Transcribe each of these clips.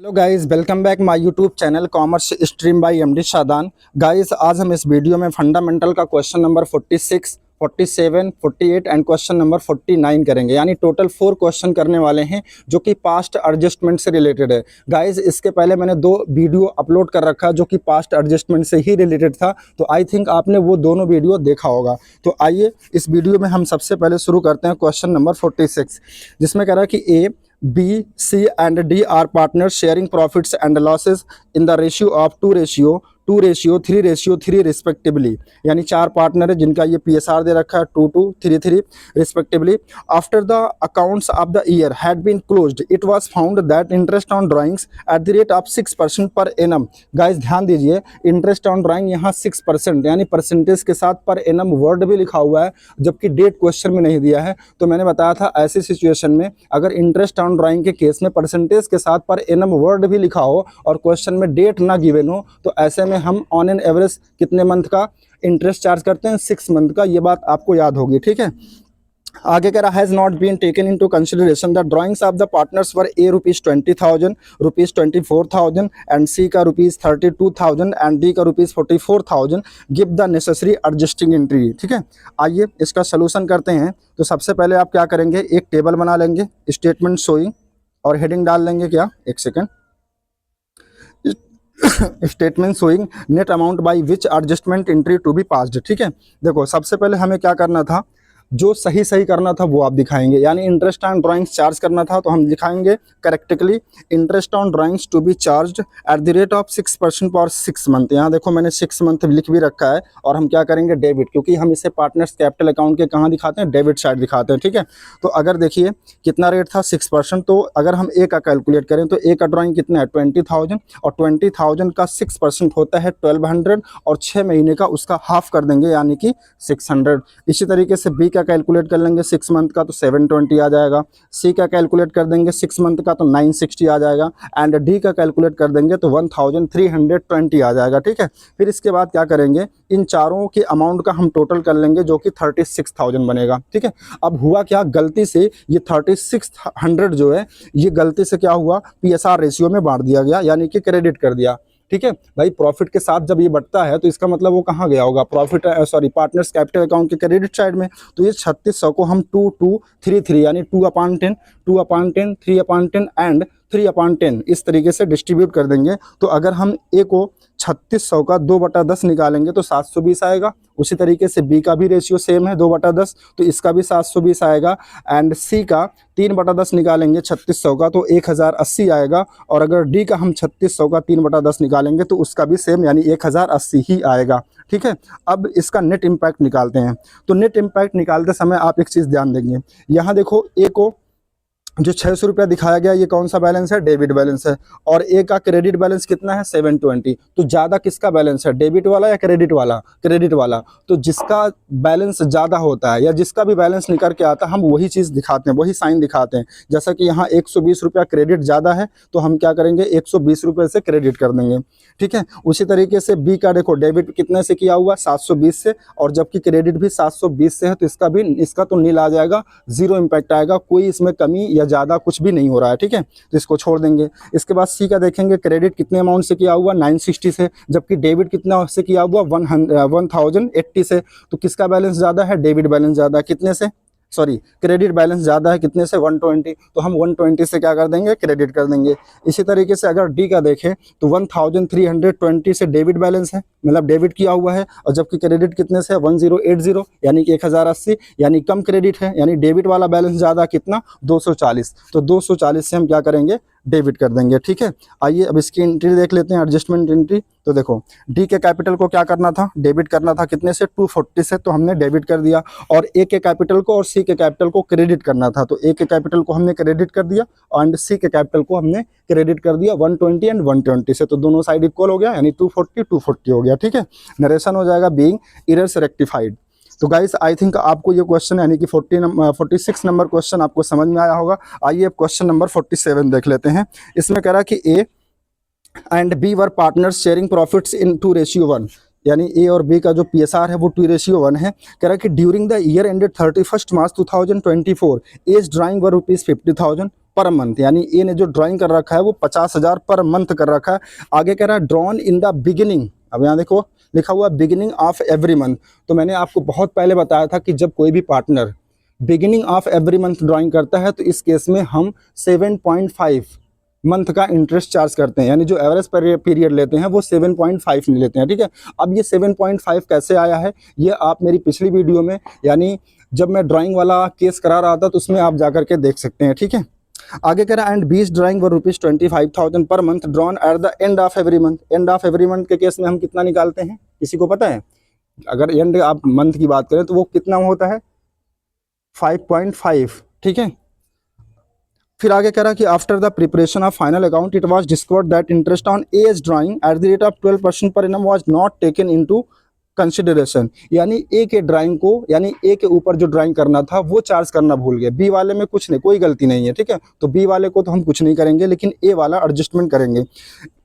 Hello guys, welcome back my YouTube channel commerce stream by MD Shadan. Guys, आज हम इस video में fundamental का question number 46, 47, 48 and question number 49 करेंगे। यानी टोटल 4 क्वेश्चन करने वाले हैं जो कि पास्ट एडजस्टमेंट से रिलेटेड है। गाइस, इसके पहले मैंने 2 वीडियो अपलोड कर रखा जो कि पास्ट एडजस्टमेंट से ही रिलेटेड था, तो आई थिंक आपने वो दोनों वीडियो देखा होगा। तो आइए इस वीडियो में हम सबसे पहले शुरू करते हैं क्वेश्चन नंबर 46, जिसमें कह रहा है कि ए, B, C and D are partners sharing profits and losses in the ratio of 2:3:3 respectively. यानी 4 पार्टनर है जिनका ये PSR दे रखा है 2:3:3 respectively. After the accounts of the year had been closed it was found that interest on drawings at the rate of 6% per annum. Guys, ध्यान दीजिए, interest on drawing यहाँ 6% यानी परसेंटेज के साथ पर एनम वर्ड भी लिखा हुआ है, जबकि डेट क्वेश्चन में नहीं दिया है। तो मैंने बताया था ऐसी सिचुएशन में अगर इंटरेस्ट ऑन ड्राइंग के केस में परसेंटेज के साथ पर एनम वर्ड भी लिखा हो और क्वेश्चन में डेट ना गिवन हो, तो ऐसे में हम ऑन एन एवरेज कितने मंथ का इंटरेस्ट चार्ज करते हैं? 6 मंथ का। ये बात आपको याद होगी, ठीक है। आगे कह रहा has not been taken into consideration the drawings of the partners were A ₹20,000, ₹24,000 and C का ₹32,000 एंड डी का ₹44,000। Give the necessary adjusting entry. ठीक है, आइए इसका सोल्यूशन करते हैं। तो सबसे पहले आप क्या करेंगे, एक टेबल बना लेंगे, स्टेटमेंट शोइंग, और हेडिंग डाल लेंगे क्या, एक second, statement showing net amount by which adjustment entry to be passed. ठीक है, देखो सबसे पहले हमें क्या करना था, जो सही सही करना था वो आप दिखाएंगे। यानी इंटरेस्ट ऑन ड्राइंग्स चार्ज करना था तो हम दिखाएंगे correctly interest on drawings to be charged at the rate of 6% for 6 month. यहाँ देखो मैंने 6 मंथ लिख भी रखा है, और हम क्या करेंगे, डेबिट, क्योंकि हम इसे पार्टनर्स कैपिटल अकाउंट के कहाँ दिखाते हैं, डेबिट साइड दिखाते हैं। ठीक है, तो अगर देखिए कितना रेट था 6%, तो अगर हम ए का कैलकुलेट करें तो ए का ड्राइंग कितना है 20,000, और 20,000 का 6% होता है 1200, और 6 महीने का उसका हाफ कर देंगे यानी कि 600। इसी तरीके से बी का कैलकुलेट कर लेंगे 6 मंथ का तो 720 आ जाएगा, सी का कैलकुलेट कर देंगे 6 मंथ का तो 960 आ जाएगा, एंड डी का कैलकुलेट कर देंगे तो 1320 आ जाएगा। ठीक है, फिर इसके बाद क्या करेंगे, इन चारों के अमाउंट का हम टोटल कर लेंगे जो कि 36,000 बनेगा। ठीक है, अब हुआ क्या, गलती से ये 3600 जो है ये गलती से क्या हुआ, PSR रेशियो में बांट दिया गया, यानी कि क्रेडिट कर दिया। ठीक है भाई, प्रॉफिट के साथ जब ये बढ़ता है तो इसका मतलब वो कहाँ गया होगा, प्रॉफिट पार्टनर्स कैपिटल अकाउंट के क्रेडिट साइड में। तो ये 3600 को हम 2:2:3:3 यानी 2/10, 2/10, 3/10 एंड 3/10 इस तरीके से डिस्ट्रीब्यूट कर देंगे। तो अगर हम ए को 3600 का 2/10 निकालेंगे तो 720 आएगा। उसी तरीके से बी का भी रेशियो सेम है 2/10, तो इसका भी 720 आएगा, एंड सी का 3/10 निकालेंगे 3600 का तो 1080 आएगा, और अगर डी का हम 3600 का 3/10 निकालेंगे तो उसका भी सेम यानी 1080 ही आएगा। ठीक है, अब इसका नेट इम्पैक्ट निकालते हैं। तो नेट इम्पैक्ट निकालते समय आप एक चीज़ ध्यान देंगे, यहाँ देखो ए को जो 600 रुपया दिखाया गया ये कौन सा बैलेंस है, डेबिट बैलेंस है, और ए का क्रेडिट बैलेंस कितना है 720। तो ज़्यादा किसका बैलेंस है, डेबिट वाला या क्रेडिट वाला, क्रेडिट वाला। तो जिसका बैलेंस ज़्यादा होता है या जिसका भी बैलेंस निकल के आता है हम वही चीज़ दिखाते हैं, वही साइन दिखाते हैं। जैसा कि यहाँ 120 रुपया क्रेडिट ज़्यादा है तो हम क्या करेंगे, 120 रुपये से क्रेडिट कर देंगे। ठीक है, उसी तरीके से बी का देखो डेबिट कितने से किया हुआ, 720 से, और जबकि क्रेडिट भी 720 से है तो इसका तो नील आ जाएगा, जीरो इम्पैक्ट आएगा, कोई इसमें कमी या ज़्यादा कुछ भी नहीं हो रहा है। ठीक है, तो इसको छोड़ देंगे। इसके बाद सी का देखेंगे, क्रेडिट कितने अमाउंट से किया हुआ 960 से, जबकि डेबिट कितना से किया हुआ 1080 से। तो किसका बैलेंस ज़्यादा है, डेबिट बैलेंस ज़्यादा है, कितने से, सॉरी क्रेडिट बैलेंस ज़्यादा है, कितने से 120, तो हम 120 से क्या कर देंगे, क्रेडिट कर देंगे। इसी तरीके से अगर डी का देखें तो 1320 से डेबिट बैलेंस है, मतलब डेबिट किया हुआ है, और जबकि क्रेडिट कितने से 1080 यानी कि 1080, यानी कम क्रेडिट है, यानी डेबिट वाला बैलेंस ज़्यादा, कितना 240। तो 240 से हम क्या करेंगे, डेबिट कर देंगे। ठीक है, आइए अब इसकी एंट्री देख लेते हैं, एडजस्टमेंट एंट्री। तो देखो डी के कैपिटल को क्या करना था, डेबिट करना था, कितने से 240 से, तो हमने डेबिट कर दिया, और ए के कैपिटल को और सी के कैपिटल को क्रेडिट करना था, तो ए के कैपिटल को हमने क्रेडिट कर दिया एंड सी के कैपिटल को हमने क्रेडिट कर दिया 120 एंड 120 से। तो दोनों साइड इक्वल हो गया, यानी 240 हो गया। ठीक है, नरेशन हो जाएगा बीइंग एरर्स रेक्टिफाइड। तो गाइस आई थिंक आपको ये क्वेश्चन यानी कि 46 नंबर क्वेश्चन आपको समझ में आया होगा। आइए अब क्वेश्चन नंबर 47 देख लेते हैं। इसमें कह रहा है कि A and B were partners sharing profits in 2:1, यानी ए और बी का जो PSR है वो 2:1 है। कह रहा है कि during the year ended 31 March 2024 as drawing were ₹50,000, per month, यानी ए ने जो ड्राइंग कर रखा है वो 50,000 पर मंथ कर रखा है। आगे कह रहा है ड्रॉन इन द बिगिनिंग, अब यहाँ देखो लिखा हुआ बिगिनिंग ऑफ एवरी मंथ। तो मैंने आपको बहुत पहले बताया था कि जब कोई भी partner beginning of every month drawing करता है तो इस केस में हम 7.5 मंथ का इंटरेस्ट चार्ज करते हैं, यानी जो एवरेज पीरियड लेते हैं वो 7.5 में लेते हैं, ठीक है। अब ये 7.5 कैसे आया है, ये आप मेरी पिछली वीडियो में, यानी जब मैं ड्राइंग वाला केस करा रहा था तो उसमें आप जा करके देख सकते हैं, ठीक है। आगे कह रहा है एंड बीस drawing were ₹25,000 per month drawn at the end of every month. End of every month के केस में हम कितना निकालते हैं, किसी को पता है? अगर एंड आप मंथ की बात करें तो वो कितना होता है, 5.5, ठीक है। फिर आगे कह रहा है कि after the preparation of final account it was discovered that interest on as drawing at the rate of 12% per annum was not taken into consideration, यानी ए के ड्राइंग को, यानी ए के ऊपर जो ड्राइंग करना था वो चार्ज करना भूल गए। बी वाले में कुछ नहीं, कोई गलती नहीं है, ठीक है। तो बी वाले को तो हम कुछ नहीं करेंगे, लेकिन ए वाला एडजस्टमेंट करेंगे।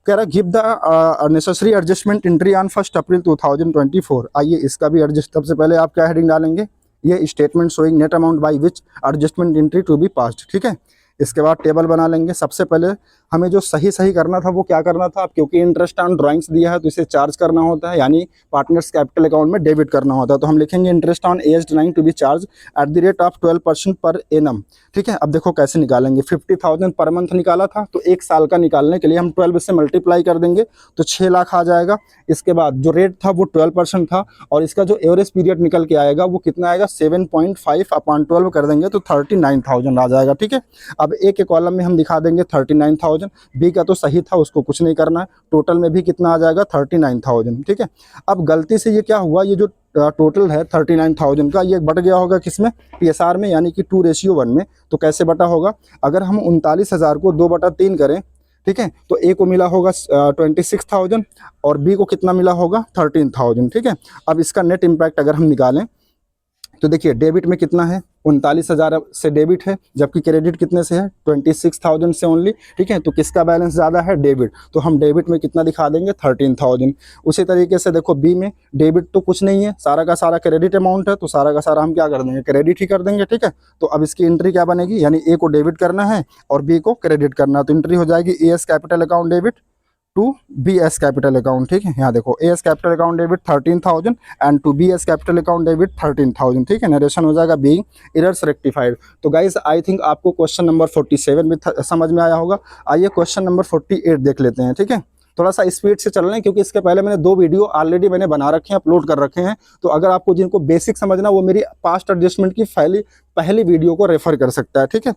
कह रहा give the necessary adjustment entry on 1 अप्रैल 2024। आइए इसका भी एडजस्ट, सबसे पहले आप क्या हेडिंग डालेंगे, ये statement showing net amount by which adjustment entry to be passed, ठीक है। इसके बाद टेबल बना लेंगे। सबसे पहले हमें जो सही करना था वो क्या करना था, क्योंकि इंटरेस्ट ऑन ड्राइंग्स दिया है तो इसे चार्ज करना होता है, यानी पार्टनर्स कैपिटल अकाउंट में डेबिट करना होता है। तो हम लिखेंगे interest on as drawing to be charge at the rate of 12% per annum, ठीक है। अब देखो कैसे निकालेंगे, 50,000 पर मंथ निकाला था तो एक साल का निकालने के लिए हम 12 से मल्टीप्लाई कर देंगे तो 6 लाख आ जाएगा। इसके बाद जो रेट था वो 12% था और इसका जो एवरेज पीरियड निकल के आएगा वो कितना आएगा, 7.5 अपॉन 12 कर देंगे तो 39,000 आ जाएगा, ठीक है। अब ए के कॉलम में हम दिखा देंगे 39,000, बी का तो सही था उसको कुछ नहीं करना है, टोटल में भी कितना आ जाएगा 39,000, ठीक है। अब गलती से ये क्या हुआ, ये जो टोटल है 39,000 का ये बट गया होगा किसमें, पीएसआर में, यानी कि 2:1 में। तो कैसे बटा होगा, अगर हम 39,000 को 2/3 करें, ठीक है, तो ए को मिला होगा 26,000 और बी को कितना मिला होगा 13,000, ठीक है। अब इसका नेट इम्पैक्ट अगर हम निकालें तो देखिए डेबिट में कितना है, 39,000 से डेबिट है, जबकि क्रेडिट कितने से है, 26,000 से ओनली, ठीक है। तो किसका बैलेंस ज़्यादा है, डेबिट, तो हम डेबिट में कितना दिखा देंगे 13,000। उसी तरीके से देखो बी में डेबिट तो कुछ नहीं है, सारा का सारा क्रेडिट अमाउंट है, तो सारा का सारा हम क्या कर देंगे, क्रेडिट ही कर देंगे, ठीक है। तो अब इसकी एंट्री क्या बनेगी, यानी ए को डेबिट करना है और बी को क्रेडिट करना है, तो एंट्री हो जाएगी A's capital account debit to B's capital account, ठीक है। यहाँ देखो A's capital account debit 13,000 and to B's capital account debit 13,000, ठीक है। नरेशन हो जाएगा बीइंग एरर्स रेक्टिफाइड। तो गाइज आई थिंक आपको क्वेश्चन नंबर 47 भी समझ में आया होगा। आइए क्वेश्चन नंबर 48 देख लेते हैं, ठीक है। थोड़ा सा स्पीड से चल रहे हैं क्योंकि इसके पहले मैंने 2 वीडियो ऑलरेडी मैंने बना रखे हैं, अपलोड कर रखे हैं। तो अगर आपको जिनको बेसिक समझना वो मेरी पास्ट एडजस्टमेंट की पहली वीडियो को रेफर कर सकता है, ठीक है।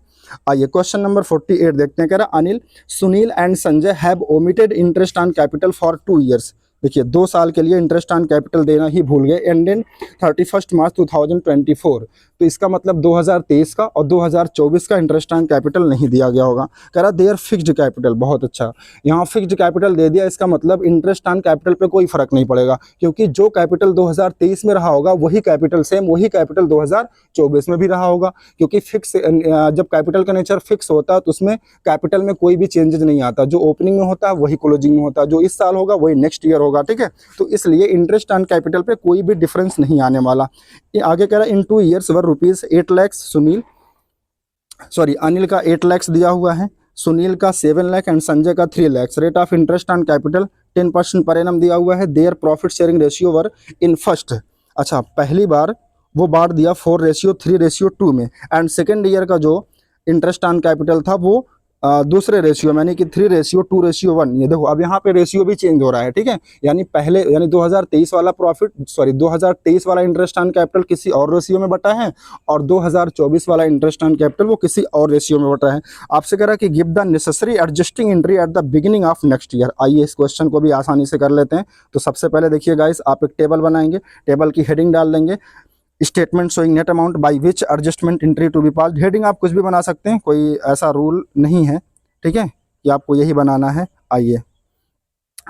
आइए क्वेश्चन नंबर 48 देखते हैं। कह रहा Anil, Sunil and Sanjay have omitted interest on capital for 2 years. देखिए 2 साल के लिए इंटरेस्ट ऑन कैपिटल देना ही भूल गए, एंड इन 31 मार्च 2024। तो इसका मतलब 2023 का और 2024 का इंटरेस्ट ऑन कैपिटल नहीं दिया गया होगा। कह रहा देयर फिक्स्ड कैपिटल, बहुत अच्छा, यहाँ फिक्स्ड कैपिटल दे दिया, इसका मतलब इंटरेस्ट ऑन कैपिटल पे कोई फर्क नहीं पड़ेगा, क्योंकि जो कैपिटल 2023 में रहा होगा वही कैपिटल सेम वही कैपिटल 2024 में भी रहा होगा, क्योंकि फिक्स जब कैपिटल का नेचर फिक्स होता है तो उसमें कैपिटल में कोई भी चेंजेस नहीं आता, जो ओपनिंग में होता है वही क्लोजिंग में होता है, जो इस साल होगा वही नेक्स्ट ईयर होगा, ठीक है। तो इसलिए इंटरेस्ट ऑन कैपिटल पे कोई भी डिफरेंस नहीं आने वाला। आगे कह रहा है इन 2 ईयर्स वर ₹8 लाख, अनिल का 8 लाख दिया हुआ है, सुनील का 7 लाख एंड संजय का 3 lakh. Rate of interest on capital 10% per annum दिया हुआ है। Their profit sharing ratio were in first, अच्छा पहली बार वो बांट दिया 4:3:2 में, एंड सेकेंड ईयर का जो इंटरेस्ट ऑन कैपिटल था वो दूसरे रेशियो यानी कि 3:2:1। ये देखो अब यहाँ पे रेशियो भी चेंज हो रहा है, ठीक है। यानी पहले 2023 वाला 2023 वाला इंटरेस्ट ऑन कैपिटल किसी और रेशियो में बटा है और 2024 वाला इंटरेस्ट ऑन कैपिटल वो किसी और रेशियो में बटा है। आपसे कह रहा है कि give the necessary adjusting entry at the beginning of next year. आइए इस क्वेश्चन को भी आसानी से कर लेते हैं। तो सबसे पहले देखिए गाइस, आप एक टेबल बनाएंगे, टेबल की हेडिंग डाल देंगे statement showing net amount by which adjustment entry to be passed. Heading आप कुछ भी बना सकते हैं, कोई ऐसा रूल नहीं है, ठीक है, कि आपको यही बनाना है। आइए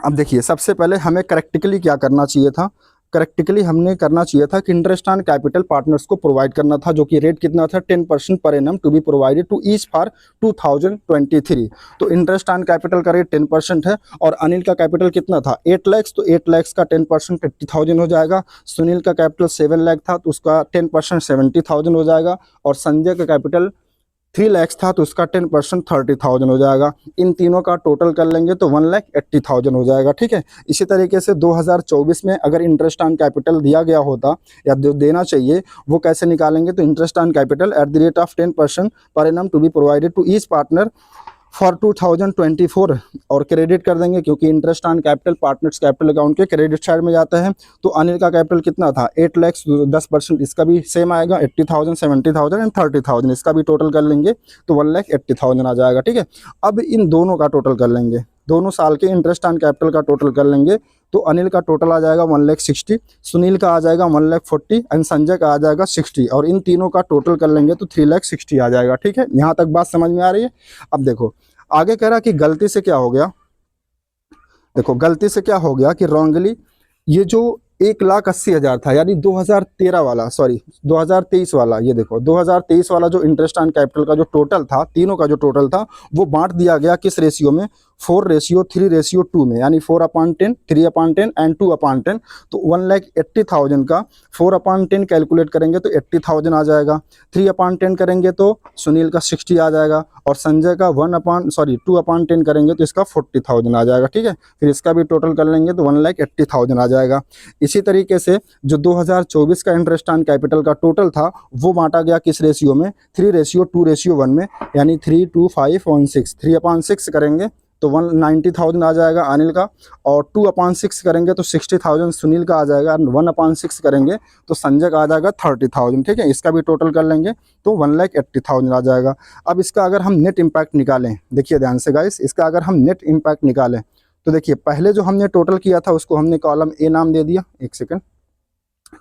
अब देखिए, सबसे पहले हमें करेक्टिकली क्या करना चाहिए था, करेक्टिकली हमने करना चाहिए था कि इंटरेस्ट ऑन कैपिटल पार्टनर्स को प्रोवाइड करना था, जो कि रेट कितना था 10% per annum to be provided to each for 2023। तो इंटरेस्ट ऑन कैपिटल का रेट 10% है और अनिल का कैपिटल कितना था 8 लाख, तो 8 लाख का 10% 80,000 हो जाएगा। सुनील का कैपिटल 7 लाख था तो उसका 10% 70,000 हो जाएगा और संजय का कैपिटल 3 लाख था तो उसका 10% 30,000 हो जाएगा। इन तीनों का टोटल कर लेंगे तो 1,80,000 हो जाएगा, ठीक है। इसी तरीके से 2024 में अगर इंटरेस्ट ऑन कैपिटल दिया गया होता या देना चाहिए, वो कैसे निकालेंगे, तो interest on capital at the rate of 10% per annum to be provided to each partner for 2024 और क्रेडिट कर देंगे, क्योंकि interest on capital partners capital account के क्रेडिट साइड में जाता है। तो अनिल का कैपिटल कितना था 8 लाख, 10% इसका भी सेम आएगा 80,000, 70,000 एंड 30,000, इसका भी टोटल कर लेंगे तो 1,80,000 आ जाएगा, ठीक है। अब इन दोनों का टोटल कर लेंगे, दोनों साल के इंटरेस्ट ऑन कैपिटल का टोटल कर लेंगे तो अनिल का टोटल आ जाएगा 1,60,000, सुनील का आ जाएगा 1,40,000 एंड संजय का आ जाएगा 60, और इन तीनों का टोटल कर लेंगे तो 3,60,000 आ जाएगा, ठीक है। यहाँ तक बात समझ में आ रही है। अब देखो आगे कह रहा कि गलती से क्या हो गया, देखो गलती से क्या हो गया कि रॉन्गली ये जो 1,80,000 था, यानी 2013 वाला, सॉरी 2023 वाला, ये देखो 2023 वाला जो इंटरेस्ट ऑन कैपिटल का जो टोटल था, तीनों का जो टोटल था, वो बांट दिया गया किस रेशियो में, 4:3:2 में, यानी 4/10, 3/10 एंड 2/10। तो 1,80,000 का 4/10 कैलकुलेट करेंगे तो 80,000 आ जाएगा, 3/10 करेंगे तो सुनील का 60 आ जाएगा, और संजय का 2/10 करेंगे तो इसका 40,000 आ जाएगा, ठीक है। फिर इसका भी टोटल कर लेंगे तो 1,80,000 आ जाएगा। इसी तरीके से जो 2024 का इंटरेस्ट ऑन कैपिटल का टोटल था, वो बांटा गया किस रेशियो में, 3:2:1 में, यानी 3:5:6, 3/6 करेंगे तो 190,000 आ जाएगा अनिल का, और 2/6 करेंगे तो 60,000 सुनील का आ जाएगा, 1/6 करेंगे तो संजय का आ जाएगा 30,000, ठीक है। इसका भी टोटल कर लेंगे तो 1,80,000 आ जाएगा। अब इसका अगर हम नेट इम्पैक्ट निकालें, देखिए ध्यान से गाइस, इसका अगर हम नेट इम्पैक्ट निकालें तो देखिए पहले जो हमने टोटल किया था उसको हमने कॉलम ए नाम दे दिया, एक सेकंड,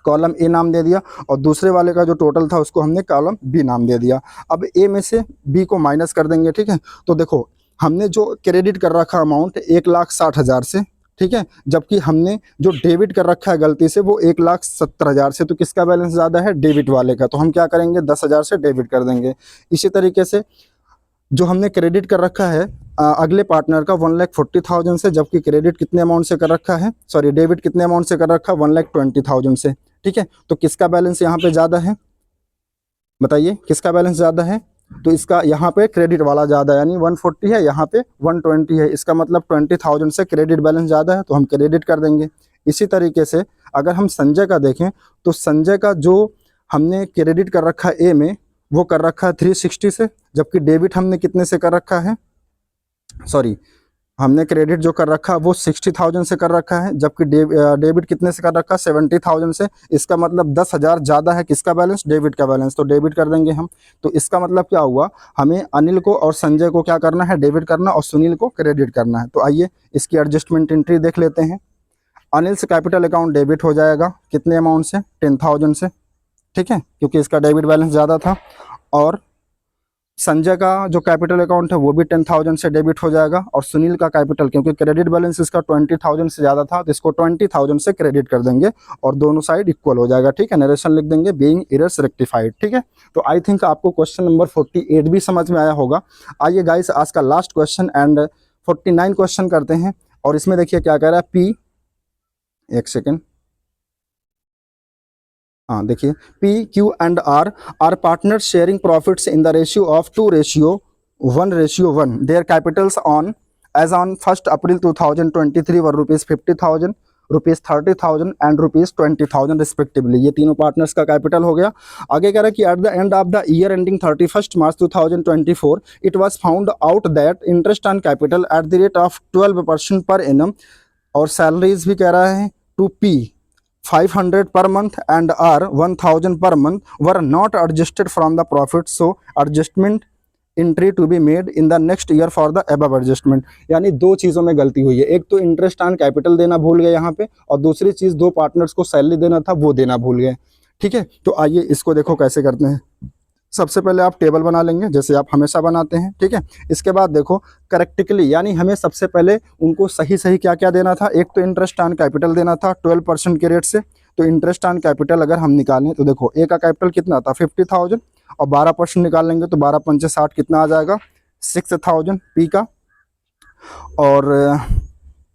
कॉलम ए नाम दे दिया, और दूसरे वाले का जो टोटल था उसको हमने कॉलम बी नाम दे दिया। अब ए में से बी को माइनस कर देंगे, ठीक है। तो देखो हमने जो क्रेडिट कर रखा अमाउंट 1,60,000 से, ठीक है, जबकि हमने जो डेबिट कर रखा है गलती से वो 1,70,000 से, तो किसका बैलेंस ज़्यादा है, डेबिट वाले का, तो हम क्या करेंगे 10,000 से डेबिट कर देंगे। इसी तरीके से जो हमने क्रेडिट कर रखा है अगले पार्टनर का 1,40,000 से, जबकि क्रेडिट कितने अमाउंट से कर रखा है, सॉरी डेबिट कितने अमाउंट से कर रखा है 1,20,000 से, ठीक है। तो किसका बैलेंस यहाँ पे ज़्यादा है, बताइए किसका बैलेंस ज़्यादा है, तो इसका यहाँ पे क्रेडिट वाला ज़्यादा, यानी 140 है, यहाँ पे 120 है, इसका मतलब 20,000 से क्रेडिट बैलेंस ज़्यादा है, तो हम क्रेडिट कर देंगे। इसी तरीके से अगर हम संजय का देखें तो संजय का जो हमने क्रेडिट कर रखा है ए में, वो कर रखा है 360 से, जबकि डेबिट हमने कितने से कर रखा है, सॉरी हमने क्रेडिट जो कर रखा है वो 60,000 से कर रखा है, जबकि डेबिट कितने से कर रखा है 70,000 से। इसका मतलब 10,000 ज़्यादा है किसका बैलेंस, डेबिट का बैलेंस, तो डेबिट कर देंगे हम। तो इसका मतलब क्या हुआ, हमें अनिल को और संजय को क्या करना है, डेबिट करना, और सुनील को क्रेडिट करना है। तो आइए इसकी एडजस्टमेंट एंट्री देख लेते हैं। अनिल से कैपिटल अकाउंट डेबिट हो जाएगा कितने अमाउंट से, 10,000 से, ठीक है, क्योंकि इसका डेबिट बैलेंस ज़्यादा था। और संजय का जो कैपिटल अकाउंट है वो भी 10,000 से डेबिट हो जाएगा, और सुनील का कैपिटल क्योंकि क्रेडिट बैलेंस इसका 20,000 से ज़्यादा था तो इसको 20,000 से क्रेडिट कर देंगे, और दोनों साइड इक्वल हो जाएगा, ठीक है। नरेशन लिख देंगे बीइंग एरर्स रेक्टिफाइड, ठीक है। तो आई थिंक आपको क्वेश्चन नंबर 48 भी समझ में आया होगा। आइए गाइस आज का लास्ट क्वेश्चन एंड 49 क्वेश्चन करते हैं, और इसमें देखिए क्या कह रहा है, पी, एक सेकेंड, हाँ देखिए, P Q and R partner sharing profits in the ratio of 2:1:1। Their capitals on as on 1 April 2023 were ₹50,000, ₹30,000 and ₹20,000 respectively. ये तीनों पार्टनर्स का कैपिटल हो गया। आगे कह रहा है कि at the end of the year ending 31 March 2024 it was found out that interest on capital at the rate of 12% per annum, और सैलरीज भी कह रहा है to P 500 per month and R 1,000 per month were not adjusted from the profit, so adjustment entry to be made in the next year for the above adjustment। यानी दो चीज़ों में गलती हुई है, एक तो इंटरेस्ट ऑन कैपिटल देना भूल गए यहाँ पे, और दूसरी चीज़ दो पार्टनर्स को सैलरी देना था वो देना भूल गए, ठीक है। तो आइए इसको देखो कैसे करते हैं। सबसे पहले आप टेबल बना लेंगे जैसे आप हमेशा बनाते हैं, ठीक है। इसके बाद देखो करेक्टिकली, यानी हमें सबसे पहले उनको सही सही क्या क्या देना था, एक तो इंटरेस्ट ऑन कैपिटल देना था 12% के रेट से। तो इंटरेस्ट ऑन कैपिटल अगर हम निकालें तो देखो ए का कैपिटल कितना था 50,000, और 12% निकालेंगे तो 12×5 = 60, कितना आ जाएगा 6,000 पी का। और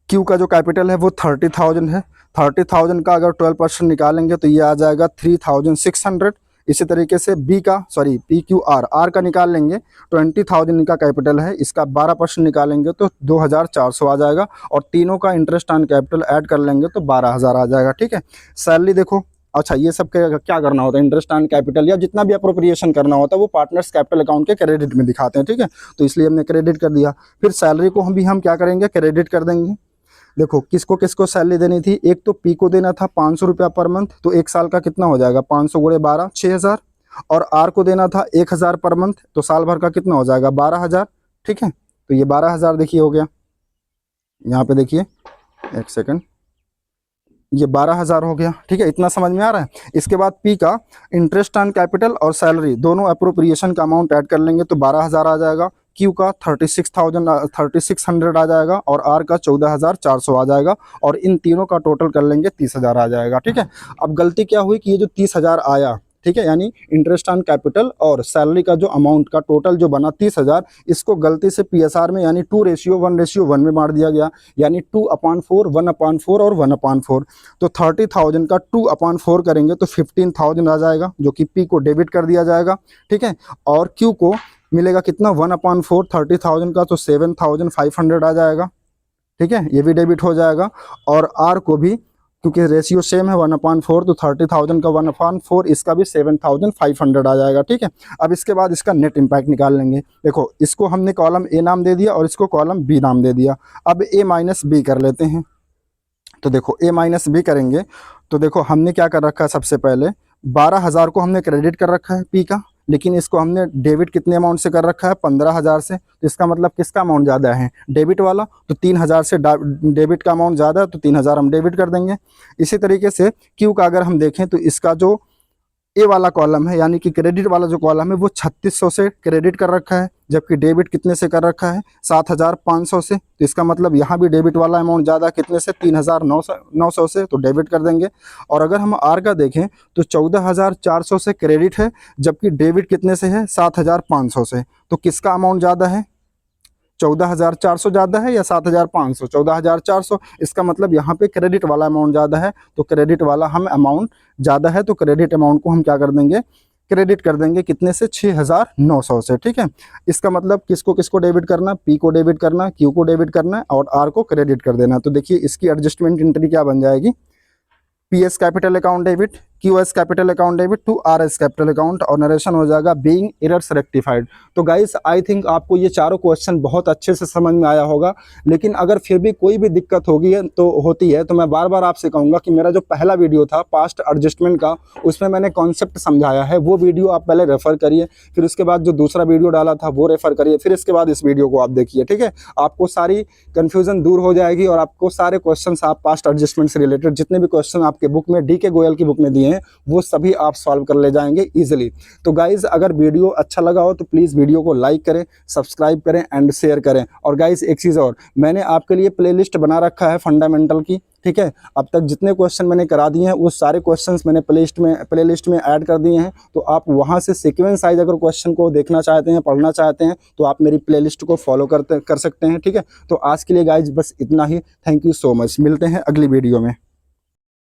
क्यू का जो कैपिटल है वो 30,000 है, 30,000 का अगर 12% निकालेंगे तो ये आ जाएगा 3,600। इसी तरीके से PQR आर का निकाल लेंगे, 20,000 इनका कैपिटल है, इसका 12% निकालेंगे तो 2,400 आ जाएगा, और तीनों का इंटरेस्ट ऑन कैपिटल ऐड कर लेंगे तो 12,000 आ जाएगा। ठीक है, सैलरी देखो, अच्छा ये सब क्या करना होता है, इंटरेस्ट ऑन कैपिटल या जितना भी अप्रोप्रिएशन करना होता है वो पार्टनर्स कैपिटल अकाउंट के क्रेडिट में दिखाते हैं। ठीक है, तो इसलिए हमने क्रेडिट कर दिया। फिर सैलरी को हम क्या करेंगे, क्रेडिट कर देंगे। देखो किसको किसको सैलरी देनी थी, एक तो पी को देना था 500 रुपया पर मंथ, तो एक साल का कितना हो जाएगा, 500 गुणे 12 6,000, और आर को देना था 1,000 पर मंथ, तो साल भर का कितना हो जाएगा 12,000। ठीक है, तो ये 12,000 देखिए हो गया, यहाँ पे देखिए एक सेकंड, ये 12,000 हो गया। ठीक है, इतना समझ में आ रहा है। इसके बाद पी का इंटरेस्ट ऑन कैपिटल और सैलरी दोनों अप्रोप्रिएशन का अमाउंट ऐड कर लेंगे तो 12,000 आ जाएगा। क्यू का 3600 आ जाएगा, और आर का 14,400 आ जाएगा, और इन तीनों का टोटल कर लेंगे 30,000 आ जाएगा। ठीक है, अब गलती क्या हुई कि ये जो 30,000 आया, ठीक है, यानी इंटरेस्ट ऑन कैपिटल और सैलरी का जो अमाउंट का टोटल जो बना 30,000, इसको गलती से PSR में यानी 2:1:1 में मार दिया गया, यानी 2/4 1/4 और 1/4। तो 30,000 का 2/4 करेंगे तो 15,000 आ जाएगा, जो कि पी को डेबिट कर दिया जाएगा। ठीक है, और क्यू को मिलेगा कितना 1/4 30,000 का, तो 7,500 आ जाएगा। ठीक है, ये भी डेबिट हो जाएगा। और आर को भी, क्योंकि रेशियो सेम है 1/4, तो 30,000 का 1/4, इसका भी 7,500 आ जाएगा। ठीक है, अब इसके बाद इसका नेट इम्पैक्ट निकाल लेंगे। देखो इसको हमने कॉलम ए नाम दे दिया और इसको कॉलम बी नाम दे दिया। अब ए माइनस बी कर लेते हैं। तो देखो ए माइनस बी करेंगे तो देखो हमने क्या कर रखा है, सबसे पहले 12,000 को हमने क्रेडिट कर रखा है पी का, लेकिन इसको हमने डेबिट कितने अमाउंट से कर रखा है, 15,000 से। तो इसका मतलब किसका अमाउंट ज़्यादा है, डेबिट वाला, तो 3,000 से डेबिट का अमाउंट ज़्यादा है, तो 3,000 हम डेबिट कर देंगे। इसी तरीके से क्यू का अगर हम देखें तो इसका जो ए वाला कॉलम है, यानी कि क्रेडिट वाला जो कॉलम है, वो 3600 से क्रेडिट कर रखा है, जबकि डेबिट कितने से कर रखा है, 7,500 से। तो इसका मतलब यहाँ भी डेबिट वाला अमाउंट ज़्यादा कितने से, 3,900 से, तो डेबिट कर देंगे। और अगर हम आर का देखें तो 14,400 से क्रेडिट है, जबकि डेबिट कितने से है, 7,500 से। तो किसका अमाउंट ज़्यादा है, 14,400 ज़्यादा है या 7,500, 14,400। इसका मतलब यहाँ पे क्रेडिट वाला अमाउंट ज़्यादा है, तो क्रेडिट वाला हम अमाउंट ज़्यादा है, तो क्रेडिट अमाउंट को हम क्या कर देंगे, क्रेडिट कर देंगे कितने से, 6,900 से। ठीक है, इसका मतलब किसको किसको डेबिट करना, पी को डेबिट करना, क्यू को डेबिट करना, और आर को क्रेडिट कर देना। तो देखिए इसकी एडजस्टमेंट एंट्री क्या बन जाएगी, PS capital account debit, QS capital account debit to RS capital account, और नरेशन हो जाएगा बीइंग एरर्स रेक्टिफाइड। तो गाइस आई थिंक आपको ये चारों क्वेश्चन बहुत अच्छे से समझ में आया होगा, लेकिन अगर फिर भी कोई भी दिक्कत होती है तो मैं बार बार आपसे कहूँगा कि मेरा जो पहला वीडियो था पास्ट एडजस्टमेंट का, उसमें मैंने कॉन्सेप्ट समझाया है, वो वीडियो आप पहले रेफर करिए, फिर उसके बाद जो दूसरा वीडियो डाला था वो रेफर करिए, फिर इसके बाद इस वीडियो को आप देखिए। ठीक है, आपको सारी कन्फ्यूजन दूर हो जाएगी, और आपको सारे क्वेश्चन आप पास्ट एडजस्टमेंट से रिलेटेड जितने भी क्वेश्चन आपके बुक में, DK गोयल की बुक में दिए हैं, वो सभी आप सॉल्व कर ले जाएंगे इजीली। तो गाइज अगर वीडियो अच्छा लगा हो तो प्लीज़ वीडियो को लाइक करें, सब्सक्राइब करें एंड शेयर करें। और गाइज एक चीज़ और, मैंने आपके लिए प्लेलिस्ट बना रखा है फंडामेंटल की। ठीक है, अब तक जितने क्वेश्चन मैंने करा दिए हैं वो सारे क्वेश्चंस मैंने प्लेलिस्ट में ऐड कर दिए हैं, तो आप वहां से सीक्वेंस साइज अगर क्वेश्चन को देखना चाहते हैं, पढ़ना चाहते हैं, तो आप मेरी प्लेलिस्ट को फॉलो कर सकते हैं। ठीक है, तो आज के लिए गाइज बस इतना ही। थैंक यू सो मच, मिलते हैं अगली वीडियो में।